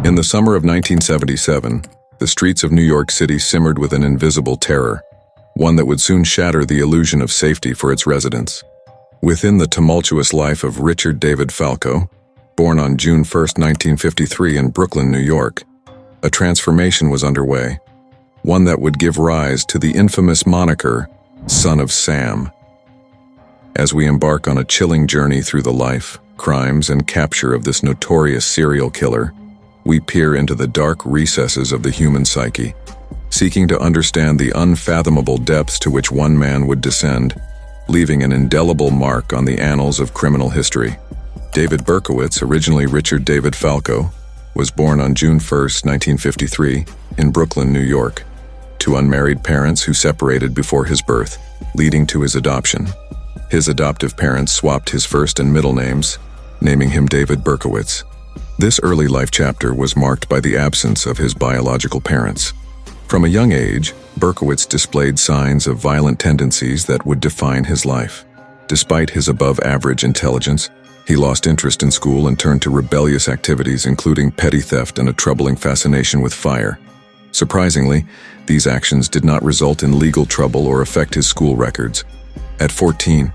In the summer of 1977, the streets of New York City simmered with an invisible terror, one that would soon shatter the illusion of safety for its residents. Within the tumultuous life of Richard David Falco, born on June 1, 1953 in Brooklyn, New York, a transformation was underway, one that would give rise to the infamous moniker, Son of Sam. As we embark on a chilling journey through the life, crimes, and capture of this notorious serial killer, we peer into the dark recesses of the human psyche, seeking to understand the unfathomable depths to which one man would descend, leaving an indelible mark on the annals of criminal history. David Berkowitz, originally Richard David Falco, was born on June 1, 1953, in Brooklyn, New York, to unmarried parents who separated before his birth, leading to his adoption. His adoptive parents swapped his first and middle names, naming him David Berkowitz. This early life chapter was marked by the absence of his biological parents. From a young age, Berkowitz displayed signs of violent tendencies that would define his life. Despite his above-average intelligence, he lost interest in school and turned to rebellious activities including petty theft and a troubling fascination with fire. Surprisingly, these actions did not result in legal trouble or affect his school records. At 14,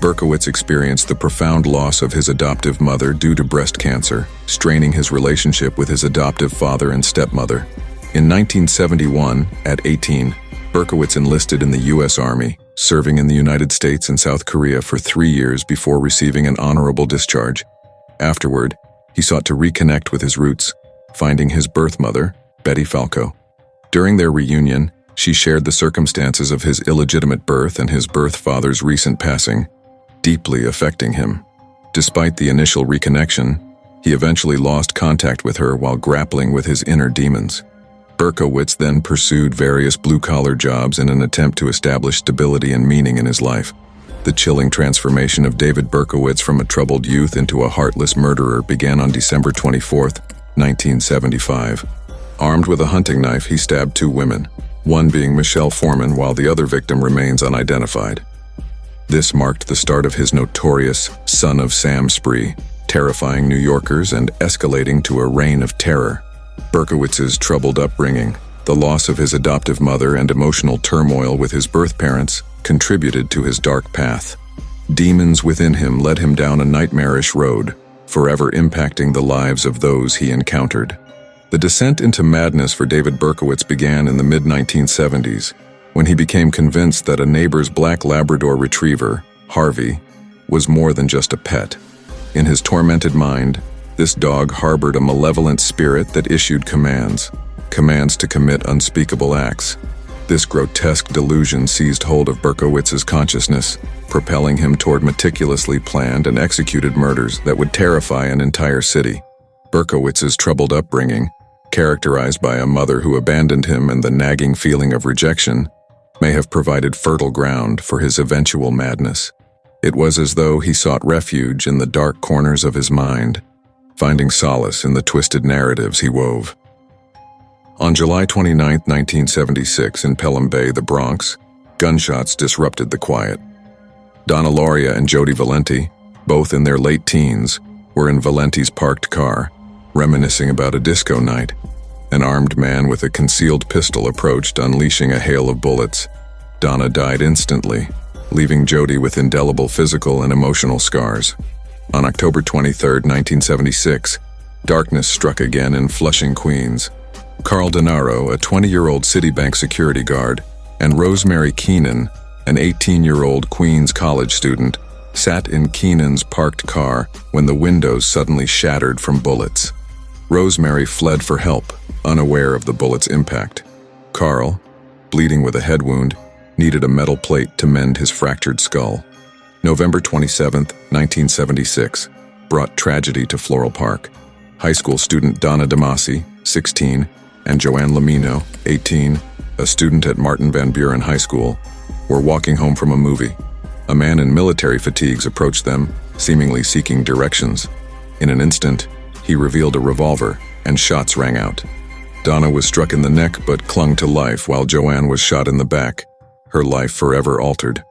Berkowitz experienced the profound loss of his adoptive mother due to breast cancer, straining his relationship with his adoptive father and stepmother. In 1971, at 18, Berkowitz enlisted in the U.S. Army, serving in the United States and South Korea for 3 years before receiving an honorable discharge. Afterward, he sought to reconnect with his roots, finding his birth mother, Betty Falco. During their reunion, she shared the circumstances of his illegitimate birth and his birth father's recent passing, deeply affecting him. Despite the initial reconnection, he eventually lost contact with her while grappling with his inner demons. Berkowitz then pursued various blue-collar jobs in an attempt to establish stability and meaning in his life. The chilling transformation of David Berkowitz from a troubled youth into a heartless murderer began on December 24, 1975. Armed with a hunting knife, he stabbed 2 women, one being Michelle Foreman while the other victim remains unidentified. This marked the start of his notorious Son of Sam spree, terrifying New Yorkers and escalating to a reign of terror. Berkowitz's troubled upbringing, the loss of his adoptive mother, and emotional turmoil with his birth parents contributed to his dark path. Demons within him led him down a nightmarish road, forever impacting the lives of those he encountered. The descent into madness for David Berkowitz began in the mid-1970s, when he became convinced that a neighbor's black Labrador retriever, Harvey, was more than just a pet. In his tormented mind, this dog harbored a malevolent spirit that issued commands to commit unspeakable acts. This grotesque delusion seized hold of Berkowitz's consciousness, propelling him toward meticulously planned and executed murders that would terrify an entire city. Berkowitz's troubled upbringing, characterized by a mother who abandoned him and the nagging feeling of rejection, may have provided fertile ground for his eventual madness. It was as though he sought refuge in the dark corners of his mind, finding solace in the twisted narratives he wove. On July 29, 1976, in Pelham Bay, the Bronx, gunshots disrupted the quiet. Donna Lauria and Jody Valenti, both in their late teens, were in Valenti's parked car, reminiscing about a disco night. An armed man with a concealed pistol approached, unleashing a hail of bullets. Donna died instantly, leaving Jody with indelible physical and emotional scars. On October 23, 1976, darkness struck again in Flushing, Queens. Carl Denaro, a 20-year-old Citibank security guard, and Rosemary Keenan, an 18-year-old Queens college student, sat in Keenan's parked car when the windows suddenly shattered from bullets. Rosemary fled for help, unaware of the bullet's impact. Carl, bleeding with a head wound, needed a metal plate to mend his fractured skull. November 27, 1976, brought tragedy to Floral Park. High school student Donna DeMasi, 16, and Joanne Lamino, 18, a student at Martin Van Buren High School, were walking home from a movie. A man in military fatigues approached them, seemingly seeking directions. In an instant, he revealed a revolver, and shots rang out. Donna was struck in the neck but clung to life while Joanne was shot in the back, her life forever altered.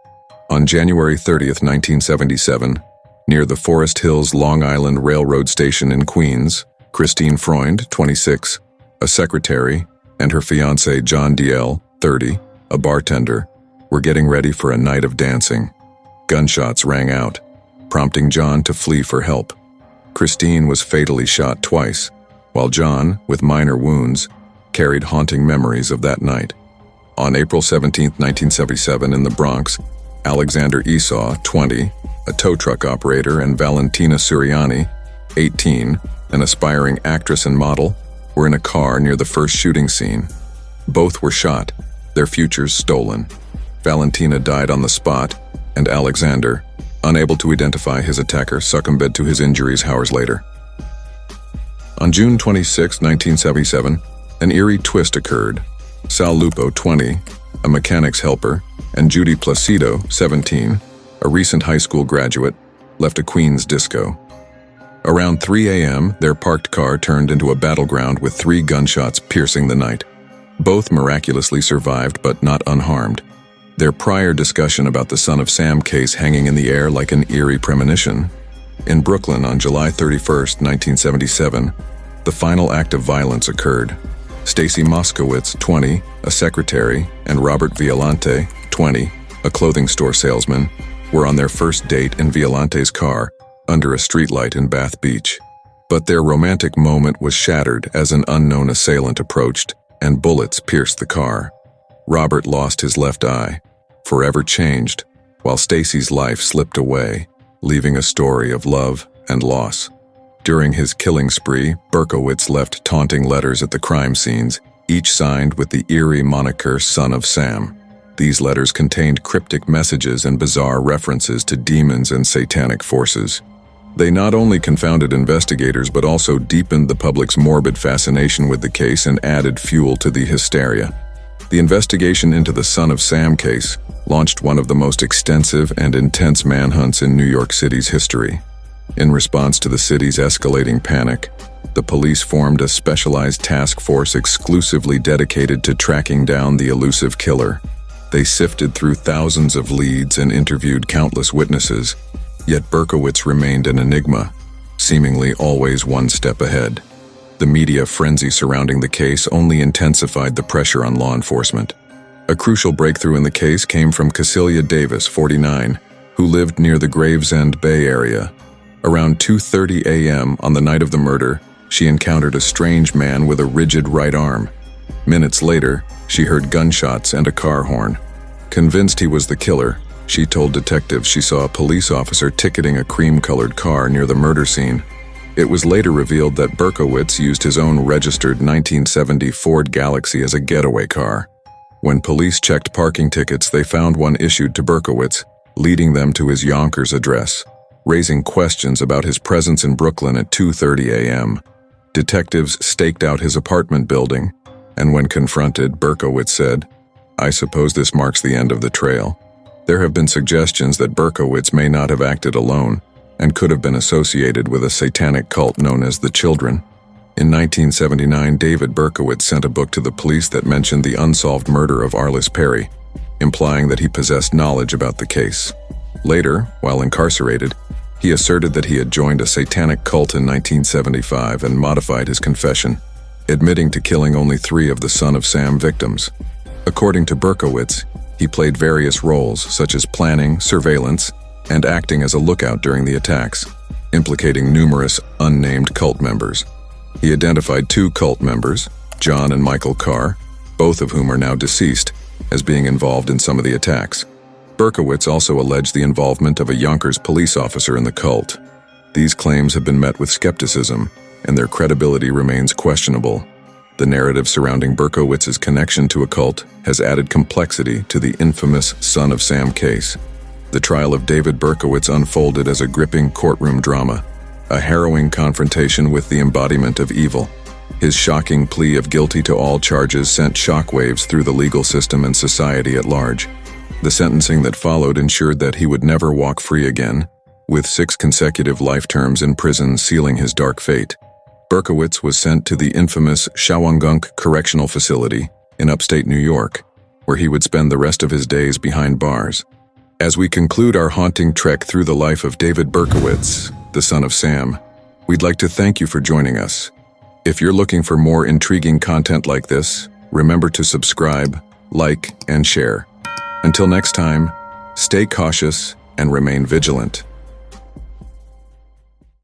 On January 30, 1977, near the Forest Hills Long Island Railroad Station in Queens, Christine Freund, 26, a secretary, and her fiancé John DL, 30, a bartender, were getting ready for a night of dancing. Gunshots rang out, prompting John to flee for help. Christine was fatally shot twice, while John, with minor wounds, carried haunting memories of that night. On April 17, 1977, in the Bronx, Alexander Esau, 20, a tow truck operator, and Valentina Suriani, 18, an aspiring actress and model, were in a car near the first shooting scene. Both were shot, their futures stolen. Valentina died on the spot, and Alexander, unable to identify his attacker, succumbed to his injuries hours later. On June 26, 1977, an eerie twist occurred. Sal Lupo, 20, a mechanics helper, and Judy Placido, 17, a recent high school graduate, left a Queens disco. Around 3 a.m., their parked car turned into a battleground with 3 gunshots piercing the night. Both miraculously survived, but not unharmed. Their prior discussion about the Son of Sam case hanging in the air like an eerie premonition. In Brooklyn on July 31, 1977, the final act of violence occurred. Stacy Moskowitz, 20, a secretary, and Robert Violante, 20, a clothing store salesman, were on their first date in Violante's car under a streetlight in Bath Beach. But their romantic moment was shattered as an unknown assailant approached and bullets pierced the car. Robert lost his left eye, forever changed, while Stacy's life slipped away, leaving a story of love and loss. During his killing spree, Berkowitz left taunting letters at the crime scenes, each signed with the eerie moniker Son of Sam. These letters contained cryptic messages and bizarre references to demons and satanic forces. They not only confounded investigators but also deepened the public's morbid fascination with the case and added fuel to the hysteria. The investigation into the Son of Sam case launched one of the most extensive and intense manhunts in New York City's history. In response to the city's escalating panic, the police formed a specialized task force exclusively dedicated to tracking down the elusive killer. They sifted through thousands of leads and interviewed countless witnesses, yet Berkowitz remained an enigma, seemingly always one step ahead. The media frenzy surrounding the case only intensified the pressure on law enforcement. A crucial breakthrough in the case came from Cecilia Davis, 49, who lived near the Gravesend Bay area. Around 2:30 a.m. on the night of the murder, she encountered a strange man with a rigid right arm. Minutes later, she heard gunshots and a car horn. Convinced he was the killer, she told detectives she saw a police officer ticketing a cream-colored car near the murder scene. It was later revealed that Berkowitz used his own registered 1970 Ford Galaxy as a getaway car. When police checked parking tickets, they found one issued to Berkowitz, leading them to his Yonkers address, raising questions about his presence in Brooklyn at 2:30 a.m. Detectives staked out his apartment building, and when confronted, Berkowitz said, "I suppose this marks the end of the trail." There have been suggestions that Berkowitz may not have acted alone and could have been associated with a satanic cult known as the Children. In 1979, David Berkowitz sent a book to the police that mentioned the unsolved murder of Arliss Perry, implying that he possessed knowledge about the case. Later, while incarcerated, he asserted that he had joined a satanic cult in 1975 and modified his confession, admitting to killing only 3 of the Son of Sam victims. According to Berkowitz, he played various roles such as planning, surveillance, and acting as a lookout during the attacks, implicating numerous unnamed cult members. He identified 2 cult members, John and Michael Carr, both of whom are now deceased, as being involved in some of the attacks. Berkowitz also alleged the involvement of a Yonkers police officer in the cult. These claims have been met with skepticism, and their credibility remains questionable. The narrative surrounding Berkowitz's connection to a cult has added complexity to the infamous Son of Sam case. The trial of David Berkowitz unfolded as a gripping courtroom drama, a harrowing confrontation with the embodiment of evil. His shocking plea of guilty to all charges sent shockwaves through the legal system and society at large. The sentencing that followed ensured that he would never walk free again, with 6 consecutive life terms in prison sealing his dark fate. Berkowitz was sent to the infamous Shawangunk Correctional Facility in upstate New York, where he would spend the rest of his days behind bars. As we conclude our haunting trek through the life of David Berkowitz, the Son of Sam, we'd like to thank you for joining us. If you're looking for more intriguing content like this, remember to subscribe, like, and share. Until next time, stay cautious and remain vigilant.